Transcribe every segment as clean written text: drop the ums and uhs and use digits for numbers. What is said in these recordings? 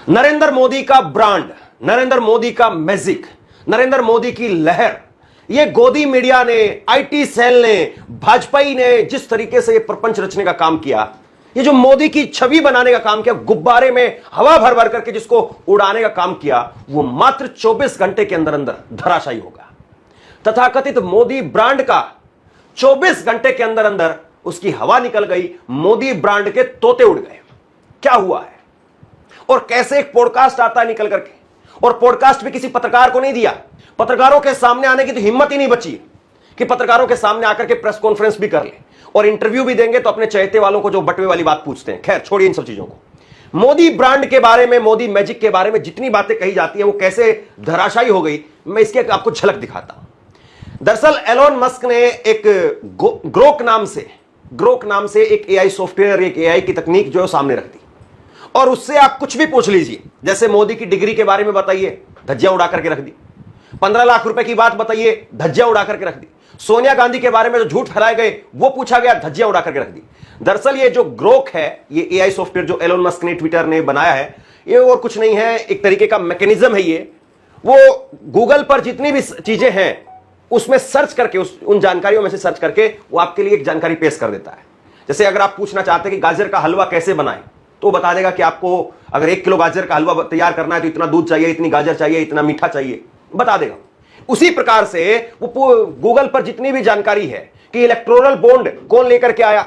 नरेंद्र मोदी का ब्रांड, नरेंद्र मोदी का मैजिक, नरेंद्र मोदी की लहर, ये गोदी मीडिया ने, आईटी सेल ने, भाजपा ने जिस तरीके से ये प्रपंच रचने का काम किया, ये जो मोदी की छवि बनाने का काम किया, गुब्बारे में हवा भर भर करके जिसको उड़ाने का काम किया, वो मात्र 24 घंटे के अंदर अंदर धराशायी होगा। तथाकथित मोदी ब्रांड का 24 घंटे के अंदर अंदर उसकी हवा निकल गई, मोदी ब्रांड के तोते उड़ गए। क्या हुआ है और कैसे एक पॉडकास्ट आता है निकल करके, और पॉडकास्ट भी किसी पत्रकार को नहीं दिया। पत्रकारों के सामने आने की तो हिम्मत ही नहीं बची कि पत्रकारों के सामने आकर के प्रेस कॉन्फ्रेंस भी कर ले और इंटरव्यू भी देंगे तो अपने चहेते वालों को जो बटवे वाली बात पूछते हैं। खैर छोड़िए इन सब चीजों को। मोदी ब्रांड के बारे में, मोदी मैजिक के बारे में जितनी बातें कही जाती हैं वो कैसे धराशायी हो गई, मैं इसकी आपको झलक दिखाता हूं। दरअसल एलोन मस्क ने एक ग्रोक नाम से एक एआई सॉफ्टवेयर, एक एआई की तकनीक जो है सामने रख दी, और उससे आप कुछ भी पूछ लीजिए। जैसे मोदी की डिग्री के बारे में बताइए, धज्जियां उड़ा करके रख दी। 15 लाख रुपए की बात बताइए, धज्जियां उड़ा करके रख दी। सोनिया गांधी के बारे में जो झूठ फैलाए गए वो पूछा गया, धज्जियां उड़ा करके रख दी। दरअसल ये जो ग्रोक है, ये एआई सॉफ्टवेयर जो एलोन मस्क ने, ट्विटर ने बनाया है, ये और कुछ नहीं है, एक तरीके का मैकेनिज्म है। ये वो गूगल पर जितनी भी चीजें हैं उसमें सर्च करके, उन जानकारियों में से सर्च करके वो आपके लिए एक जानकारी पेश कर देता है। जैसे अगर आप पूछना चाहते हैं कि गाजर का हलवा कैसे बनाएं, तो बता देगा कि आपको अगर 1 किलो गाजर का हलवा तैयार करना है तो इतना दूध चाहिए, इतनी गाजर चाहिए, इतना मीठा चाहिए, बता देगा। उसी प्रकार से वो गूगल पर जितनी भी जानकारी है कि इलेक्टोरल बॉन्ड कौन लेकर के आया,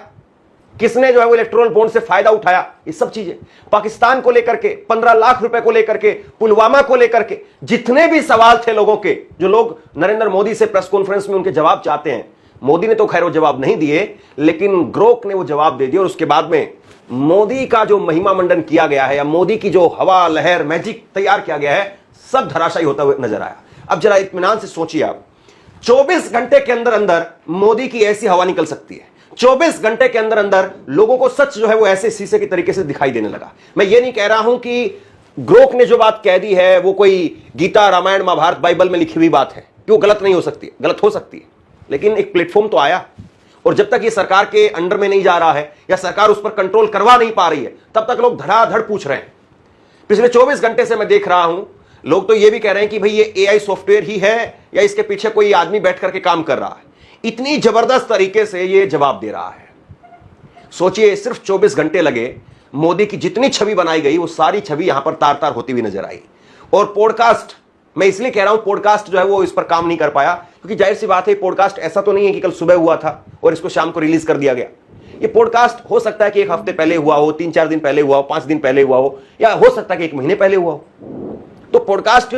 किसने जो है वो इलेक्टोरल बॉन्ड से फायदा उठाया, ये सब चीजें, पाकिस्तान को लेकर के, 15 लाख रुपए को लेकर के, पुलवामा को लेकर के, जितने भी सवाल थे लोगों के, जो लोग नरेंद्र मोदी से प्रेस कॉन्फ्रेंस में उनके जवाब चाहते हैं, मोदी ने तो खैर वो जवाब नहीं दिए, लेकिन ग्रोक ने वो जवाब दे दिया। और उसके बाद में मोदी का जो महिमा मंडन किया गया है, या मोदी की जो हवा, लहर, मैजिक तैयार किया गया है, सब धराशायी होता हुआ नजर आया। अब जरा इत्मीनान से सोचिए आप, 24 घंटे के अंदर अंदर मोदी की ऐसी हवा निकल सकती है। 24 घंटे के अंदर अंदर लोगों को सच जो है वो ऐसे शीशे की तरीके से दिखाई देने लगा। मैं ये नहीं कह रहा हूं कि ग्रोक ने जो बात कह दी है वो कोई गीता, रामायण, महाभारत, बाइबल में लिखी हुई बात है कि वो गलत नहीं हो सकती, गलत हो सकती है, लेकिन एक प्लेटफॉर्म तो आया, और जब तक ये सरकार के अंडर में नहीं जा रहा है या सरकार उस पर कंट्रोल करवा नहीं पा रही है, तब तक लोग धड़ाधड़ पूछ रहे हैं। पिछले 24 घंटे से मैं देख रहा हूं, लोग तो ये भी कह रहे हैं कि भाई ये एआई सॉफ्टवेयर ही है या इसके पीछे कोई आदमी बैठ करके काम कर रहा है। इतनी जबरदस्त तरीके से ये जवाब दे रहा है। सोचिए, सिर्फ 24 घंटे लगे, मोदी की जितनी छवि बनाई गई वो सारी छवि यहां पर तार तार होती हुई नजर आई। और पॉडकास्ट, मैं इसलिए कह रहा हूं पॉडकास्ट जो है वो इस पर काम नहीं कर पाया, क्योंकि जाहिर सी बात है पॉडकास्ट ऐसा तो नहीं है कि कल सुबह हुआ था और इसको शाम को रिलीज कर दिया गया। ये पॉडकास्ट हो सकता है कि 1 हफ्ते पहले हुआ हो, 3-4 दिन पहले हुआ हो, 5 दिन पहले हुआ हो, या हो सकता है कि 1 महीने पहले हुआ हो। तो पॉडकास्ट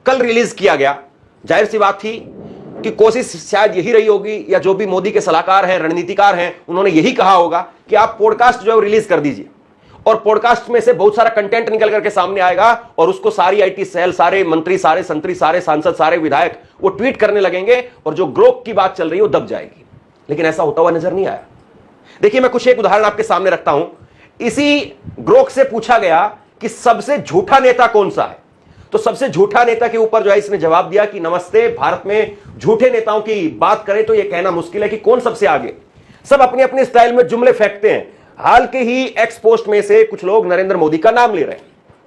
कल रिलीज किया गया, जाहिर सी बात थी कि कोशिश शायद यही रही होगी, या जो भी मोदी के सलाहकार हैं, रणनीतिकार हैं, उन्होंने यही कहा होगा कि आप पॉडकास्ट जो है रिलीज कर दीजिए, और पॉडकास्ट में से बहुत सारा कंटेंट निकल करके सामने आएगा, और उसको सारी आईटी सेल, सारे मंत्री, सारे संतरी, सारे सांसद, सारे विधायक वो ट्वीट करने लगेंगे, और जो ग्रोक की बात चल रही है वो दब जाएगी। लेकिन ऐसा होता हुआ नजर नहीं आया। देखिए, मैं कुछ एक उदाहरण आपके सामने रखता हूं। इसी ग्रोक से पूछा गया कि सबसे झूठा नेता कौन सा है, तो सबसे झूठा नेता के ऊपर जो है इसने जवाब दिया कि नमस्ते, भारत में झूठे नेताओं की बात करें तो यह कहना मुश्किल है कि कौन सबसे आगे। सब अपनी अपनी स्टाइल में जुमले फेंकते हैं। हाल के ही एक्स पोस्ट में से कुछ लोग नरेंद्र मोदी का नाम ले रहे हैं,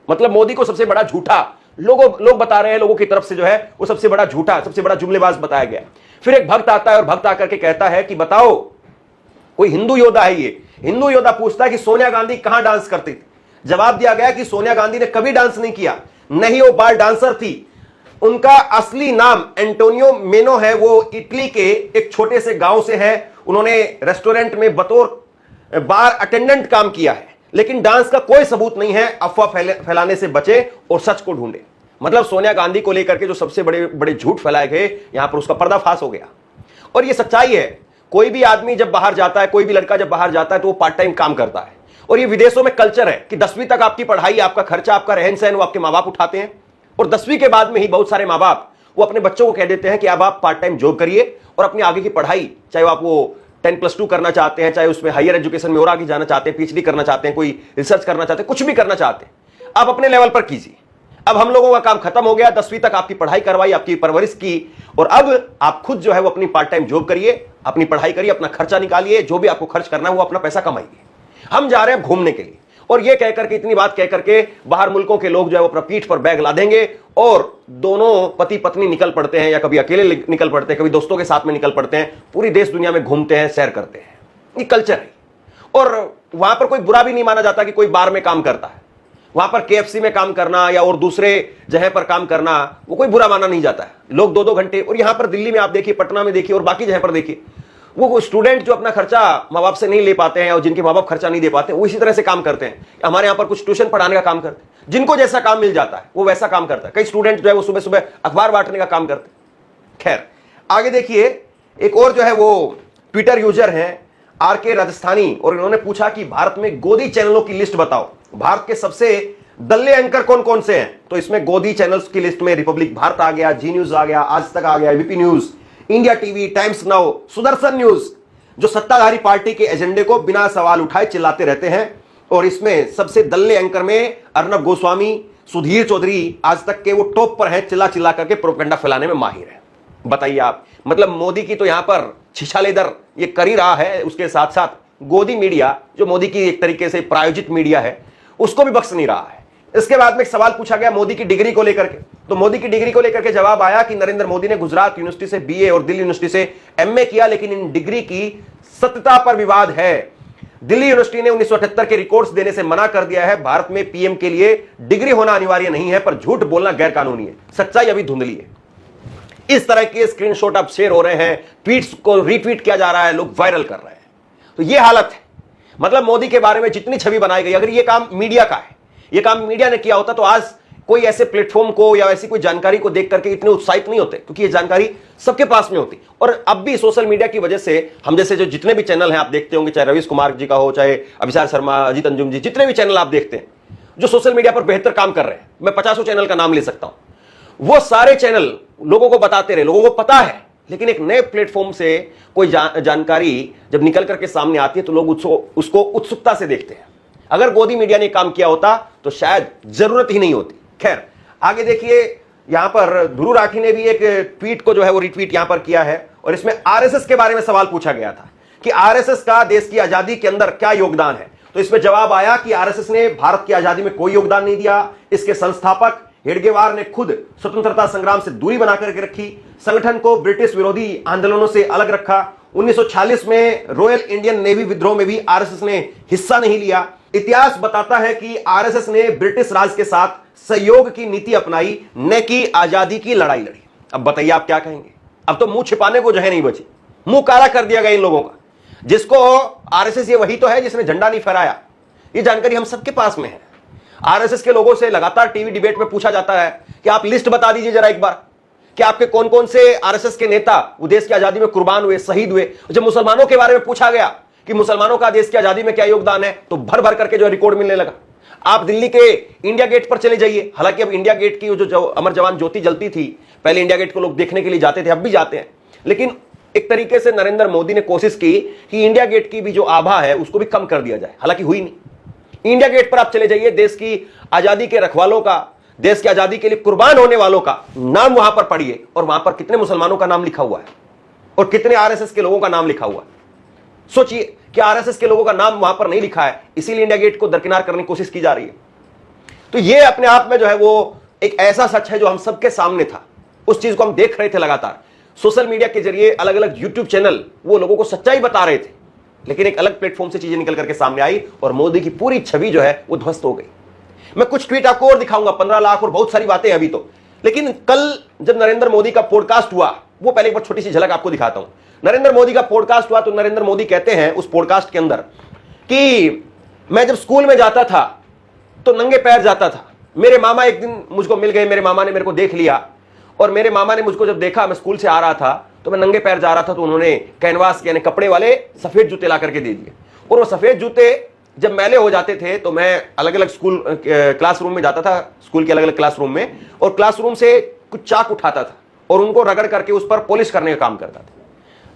मतलब मोदी को सबसे बड़ा झूठा लोग बता रहे हैं, लोगों की तरफ से जो है वो सबसे बड़ा झूठा, सबसे बड़ा जुमलेबाज बताया गया। फिर एक भक्त आता है और भक्त आकर के कहता है कि बताओ, कोई हिंदू योद्धा है, ये हिंदू योद्धा पूछता है कि सोनिया गांधी कहां डांस करती थी। जवाब दिया गया कि सोनिया गांधी ने कभी डांस नहीं किया, नहीं वो बार डांसर थी। उनका असली नाम एंटोनियो मेनो है, वो इटली के एक छोटे से गांव से है। उन्होंने रेस्टोरेंट में बतौर बार अटेंडेंट काम किया है, लेकिन डांस का कोई सबूत नहीं है। अफवाह फैलाने से बचे और सच को ढूंढे। मतलब सोनिया गांधी को लेकर के जो सबसे बड़े बड़े झूठ फैलाए गए, यहां पर उसका पर्दाफाश हो गया। और यह सच्चाई है, कोई भी आदमी जब बाहर जाता है, कोई भी लड़का जब बाहर जाता है तो वो पार्ट टाइम काम करता है। और ये विदेशों में कल्चर है कि 10वीं तक आपकी पढ़ाई, आपका खर्चा, आपका रहन सहन वो आपके माँ बाप उठाते हैं, और 10वीं के बाद में ही बहुत सारे माँ बाप वो अपने बच्चों को कह देते हैं कि अब आप पार्ट टाइम जॉब करिए और अपनी आगे की पढ़ाई, चाहे आप वो 10+2 करना चाहते हैं, चाहे उसमें हायर एजुकेशन में और आगे जाना चाहते हैं, पीएचडी करना चाहते हैं, कोई रिसर्च करना चाहते हैं, कुछ भी करना चाहते हैं, आप अपने लेवल पर कीजिए। अब हम लोगों का काम खत्म हो गया, 10वीं तक आपकी पढ़ाई करवाई, आपकी परवरिश की, और अब आप खुद जो है वो अपनी पार्ट टाइम जॉब करिए, अपनी पढ़ाई करिए, अपना खर्चा निकालिए, जो भी आपको खर्च करना है वो अपना पैसा कमाइए। हम जा रहे हैं घूमने के लिए, और ये कहकर के, इतनी बात कहकर के बाहर मुल्कों के लोग जो है वो अपना पीठ पर बैग लादेंगे और दोनों पति पत्नी निकल पड़ते हैं, या कभी अकेले निकल पड़ते हैं, कभी दोस्तों के साथ में निकल पड़ते हैं, पूरी देश दुनिया में घूमते हैं, सैर करते हैं। ये कल्चर है। और वहां पर कोई बुरा भी नहीं माना जाता कि कोई बार में काम करता है। वहां पर केएफसी में काम करना या और दूसरे जगह पर काम करना वो कोई बुरा माना नहीं जाता है। लोग 2-2 घंटे, और यहां पर दिल्ली में आप देखिए, पटना में देखिए और बाकी जगह पर देखिए, वो स्टूडेंट जो अपना खर्चा माँ बाप से नहीं ले पाते हैं और जिनके माँ बाप खर्चा नहीं दे पाते, वो इसी तरह से काम करते हैं। हमारे यहाँ पर कुछ ट्यूशन पढ़ाने का काम करते हैं, जिनको जैसा काम मिल जाता है वो वैसा काम करता है। कई स्टूडेंट जो है वो सुबह सुबह अखबार बांटने का काम करते हैं। खैर, आगे देखिए, एक और जो है वो ट्विटर यूजर हैं आरके राजस्थानी, और इन्होंने पूछा कि भारत में गोदी चैनलों की लिस्ट बताओ, भारत के सबसे दल्ले एंकर कौन कौन से हैं। तो इसमें गोदी चैनल्स की लिस्ट में रिपब्लिक भारत आ गया, जी न्यूज आ गया, आज तक आ गया, ABP news, India TV, times now, Sudarshan news, जो सत्ताधारी पार्टी के एजेंडे को बिना सवाल उठाए चिल्लाते रहते हैं। और इसमें सबसे दल्ले एंकर में अर्नब गोस्वामी, सुधीर चौधरी आज तक के वो टॉप पर हैं, चिल्ला चिल्ला करके प्रोपेगेंडा फैलाने में माहिर है। बताइए आप, मतलब मोदी की तो यहां पर छिछालेदर ये कर ही रहा है, उसके साथ साथ गोदी मीडिया जो मोदी की एक तरीके से प्रायोजित मीडिया है उसको भी बख्श नहीं रहा है। इसके बाद में एक सवाल पूछा गया मोदी की डिग्री को लेकर के, तो मोदी की डिग्री को लेकर के जवाब आया कि नरेंद्र मोदी ने गुजरात यूनिवर्सिटी से बीए और दिल्ली यूनिवर्सिटी से एमए किया, लेकिन इन डिग्री की सत्यता पर विवाद है। दिल्ली यूनिवर्सिटी ने 1978 के रिकॉर्ड्स देने से मना कर दिया है। भारत में पीएम के लिए डिग्री होना अनिवार्य नहीं है, पर झूठ बोलना गैर कानूनी है। सच्चाई अभी धुंधली है। इस तरह के स्क्रीनशॉट अब शेयर हो रहे हैं, ट्वीट्स को रीट्वीट किया जा रहा है, लोग वायरल कर रहे हैं। तो यह हालत है। मतलब मोदी के बारे में जितनी छवि बनाई गई, अगर यह काम मीडिया का है, यह काम मीडिया ने किया होता तो आज कोई ऐसे प्लेटफॉर्म को या ऐसी कोई जानकारी को देख करके इतने उत्साहित नहीं होते, क्योंकि ये जानकारी सबके पास में होती। और अब भी सोशल मीडिया की वजह से हम जैसे जो जितने भी चैनल हैं आप देखते होंगे, चाहे रवीश कुमार जी का हो, चाहे अभिसार शर्मा, अजीत अंजुम जी, जितने भी चैनल आप देखते हैं जो सोशल मीडिया पर बेहतर काम कर रहे हैं, मैं 50 चैनल का नाम ले सकता हूं, वो सारे चैनल लोगों को बताते रहे, लोगों को पता है। लेकिन एक नए प्लेटफॉर्म से कोई जानकारी जब निकल करके सामने आती है तो लोग उसको उत्सुकता से देखते हैं। अगर गोदी मीडिया ने काम किया होता तो शायद जरूरत ही नहीं होती। खैर, आगे देखिए, यहां पर ध्रुव राठी ने भी एक ट्वीट को जो है वो रिट्वीट यहां पर किया है, और इसमें आरएसएस के बारे में सवाल पूछा गया था कि आरएसएस का देश की आजादी के अंदर क्या योगदान है। तो इसमें जवाब आया कि आरएसएस ने भारत की आजादी में कोई योगदान नहीं दिया। इसके संस्थापक हेडगेवार ने खुद स्वतंत्रता संग्राम से दूरी बना करके रखी, संगठन को ब्रिटिश विरोधी आंदोलनों से अलग रखा। 1946 में रॉयल इंडियन नेवी विद्रोह में भी आरएसएस ने हिस्सा नहीं लिया। इतिहास बताता है कि आरएसएस ने ब्रिटिश राज के साथ सहयोग की नीति अपनाई, न कि आजादी की लड़ाई लड़ी। अब बताइए आप क्या कहेंगे? अब तो मुंह छिपाने को जगह नहीं बची, मुंह काला कर दिया गया इन लोगों का। जिसको आरएसएस, ये वही तो है जिसने झंडा नहीं फहराया। ये जानकारी हम सबके पास में है। आरएसएस के लोगों से लगातार टीवी डिबेट में पूछा जाता है कि आप लिस्ट बता दीजिए जरा एक बार कि आपके कौन कौन से आरएसएस के नेता वो देश की आजादी में कुर्बान हुए, शहीद हुए। जब मुसलमानों के बारे में पूछा गया कि मुसलमानों का देश की आजादी में क्या योगदान है, तो भर भर करके जो रिकॉर्ड मिलने लगा। आप दिल्ली के इंडिया गेट पर चले जाइए, हालांकि अब इंडिया गेट की जो अमर जवान ज्योति जलती थी, पहले इंडिया गेट को लोग देखने के लिए जाते थे, अब भी जाते हैं, लेकिन एक तरीके से नरेंद्र मोदी ने कोशिश की कि इंडिया गेट की भी जो आभा है उसको भी कम कर दिया जाए, हालांकि हुई नहीं। इंडिया गेट पर आप चले जाइए, देश की आजादी के रखवालों का, देश की आजादी के लिए कुर्बान होने वालों का नाम वहां पर पढ़िए, और वहां पर कितने मुसलमानों का नाम लिखा हुआ है और कितने आरएसएस के लोगों का नाम लिखा हुआ है। सोचिए कि आरएसएस के लोगों का नाम वहां पर नहीं लिखा है, इसीलिए इंडिया गेट को दरकिनार करने की कोशिश की जा रही है। तो ये अपने आप में जो है वो एक ऐसा सच है जो हम सबके सामने था, उस चीज को हम देख रहे थे लगातार। सोशल मीडिया के जरिए अलग अलग यूट्यूब चैनल वो लोगों को सच्चाई बता रहे थे, लेकिन एक अलग प्लेटफॉर्म से चीजें निकल करके सामने आई और मोदी की पूरी छवि जो है वो ध्वस्त हो गई। मैं कुछ ट्वीट आपको और दिखाऊंगा, 15 लाख और बहुत सारी बातें अभी तो, लेकिन कल जब नरेंद्र मोदी का पॉडकास्ट हुआ, वो पहले एक बार छोटी सी झलक आपको दिखाता हूं। नरेंद्र मोदी का पॉडकास्ट हुआ तो नरेंद्र मोदी कहते हैं उस पॉडकास्ट के अंदर कि मैं जब स्कूल में जाता था तो नंगे पैर जाता था। मेरे मामा एक दिन मुझको मिल गए, मेरे मामा ने मेरे को देख लिया, और मेरे मामा ने मुझको जब देखा मैं स्कूल से आ रहा था तो मैं नंगे पैर जा रहा था, तो उन्होंने कैनवास यानी कपड़े वाले सफेद जूते ला करके दे दिए। और वो सफेद जूते जब मैले हो जाते थे तो मैं अलग अलग स्कूल क्लासरूम में जाता था, स्कूल के अलग अलग क्लासरूम में, और क्लासरूम से कुछ चाक उठाता था और उनको रगड़ करके उस पर पॉलिश करने का काम करता था।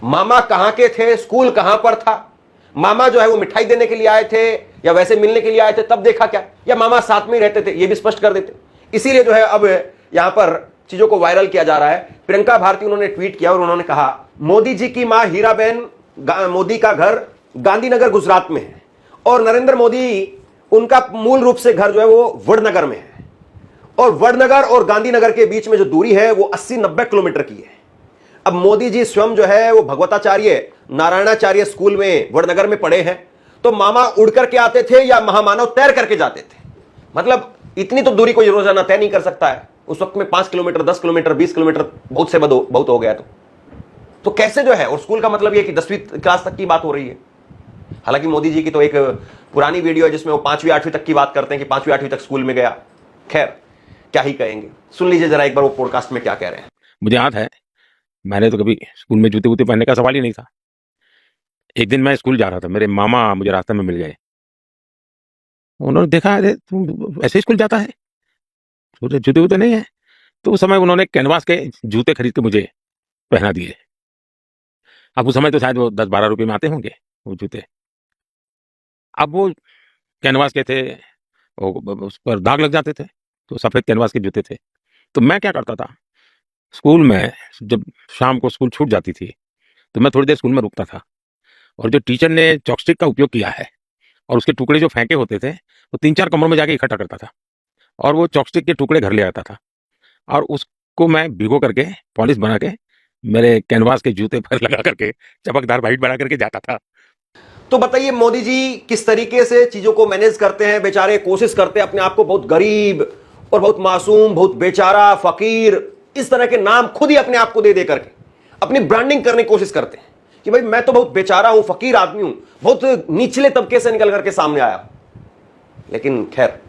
मामा कहां के थे, स्कूल कहां पर था, मामा जो है वो मिठाई देने के लिए आए थे या वैसे मिलने के लिए आए थे तब देखा क्या, या मामा साथ में ही रहते थे, ये भी स्पष्ट कर देते। इसीलिए जो है अब यहां पर चीजों को वायरल किया जा रहा है। प्रियंका भारती उन्होंने ट्वीट किया और उन्होंने कहा मोदी जी की मां हीराबेन मोदी का घर गांधीनगर गुजरात में है, और नरेंद्र मोदी उनका मूल रूप से घर जो है वो वडनगर में है, और वडनगर और गांधीनगर के बीच में जो दूरी है वो 80-90 किलोमीटर की है। अब मोदी जी स्वयं जो है वो भगवताचार्य नारायणाचार्य स्कूल में वडनगर में पढ़े हैं, तो मामा उड़ करके आते थे या महामानव तैर करके जाते थे। मतलब इतनी तो दूरी कोई रोजाना तय नहीं कर सकता है। उस वक्त में 5 किलोमीटर, 10 किलोमीटर, 20 किलोमीटर बहुत से बहुत हो गया। तो कैसे जो है, और स्कूल का मतलब यह कि 10वीं क्लास तक की बात हो रही है। हालांकि मोदी जी की तो एक पुरानी वीडियो है जिसमें वो 5वीं 8वीं तक की बात करते हैं कि 5वीं 8वीं तक स्कूल में गया। खैर, क्या ही कहेंगे, सुन लीजिए जरा एक बार वो पॉडकास्ट में क्या कह रहे हैं। मुझे याद है, मैंने तो कभी स्कूल में जूते वूते पहनने का सवाल ही नहीं था। एक दिन मैं स्कूल जा रहा था, मेरे मामा मुझे रास्ते में मिल गए। उन्होंने देखा, अरे तुम ऐसे स्कूल जाता है, जूते वूते नहीं है? तो उस समय उन्होंने कैनवास के जूते खरीद के मुझे पहना दिए। अब उस समय तो शायद वो 10-12 रुपये में आते होंगे वो जूते। अब वो कैनवास के थे, उस पर दाग लग जाते थे, तो सफ़ेद कैनवास के जूते थे। तो मैं क्या करता था, स्कूल में जब शाम को स्कूल छूट जाती थी तो मैं थोड़ी देर स्कूल में रुकता था, और जो टीचर ने चॉपस्टिक का उपयोग किया है और उसके टुकड़े जो फेंके होते थे, वो 3-4 कमरों में जाके इकट्ठा करता था, और वो चॉपस्टिक के टुकड़े घर ले आता था, और उसको मैं भिगो करके पॉलिश बना के मेरे कैनवास के जूते पर लगा करके चमकदार वाइट बना करके जाता था। तो बताइए मोदी जी किस तरीके से चीजों को मैनेज करते हैं। बेचारे कोशिश करते हैं अपने आप को बहुत गरीब और बहुत मासूम, बहुत बेचारा, फकीर, इस तरह के नाम खुद ही अपने आप को दे करके अपनी ब्रांडिंग करने की कोशिश करते हैं कि भाई मैं तो बहुत बेचारा हूं, फकीर आदमी हूं, बहुत निचले तबके से निकल करके सामने आया। लेकिन खैर,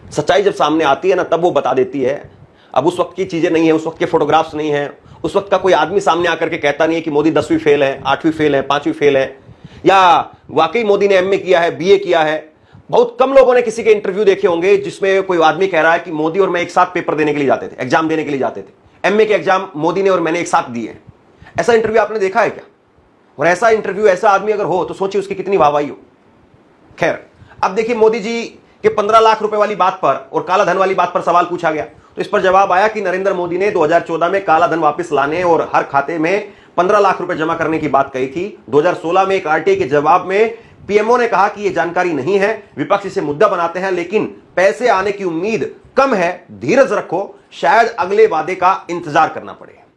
सच्चाई जब सामने आती है ना, तब वो बता देती है। अब उस वक्त की चीजें नहीं है, उस वक्त के फोटोग्राफ्स नहीं है, उस वक्त का कोई आदमी सामने आकर के कहता नहीं है कि मोदी 10वीं फेल है, 8वीं फेल है, 5वीं फेल है, या वाकई मोदी ने एमए किया है, बीए किया है। बहुत कम लोगों ने किसी के इंटरव्यू देखे होंगे जिसमें कोई आदमी कह रहा है कि मोदी और मैं एक साथ पेपर देने के लिए जाते थे, एग्जाम देने के लिए जाते थे, एमए के एग्जाम मोदी ने और मैंने एक साथ दिए। ऐसा इंटरव्यू आपने देखा है क्या? और ऐसा इंटरव्यू, ऐसा आदमी अगर हो तो सोचिए उसकी कितनी वाहवाही हो। खैर, अब देखिए मोदी जी के 15 लाख रुपए वाली बात पर और काला धन वाली बात पर सवाल पूछा गया, तो इस पर जवाब आया कि नरेंद्र मोदी ने 2014 में काला धन वापस लाने और हर खाते में 15 लाख रुपए जमा करने की बात कही थी। 2016 में एक आरटीआई के जवाब में पीएमओ ने कहा कि यह जानकारी नहीं है, विपक्ष इसे मुद्दा बनाते हैं, लेकिन पैसे आने की उम्मीद कम है, धीरज रखो, शायद अगले वादे का इंतजार करना पड़े।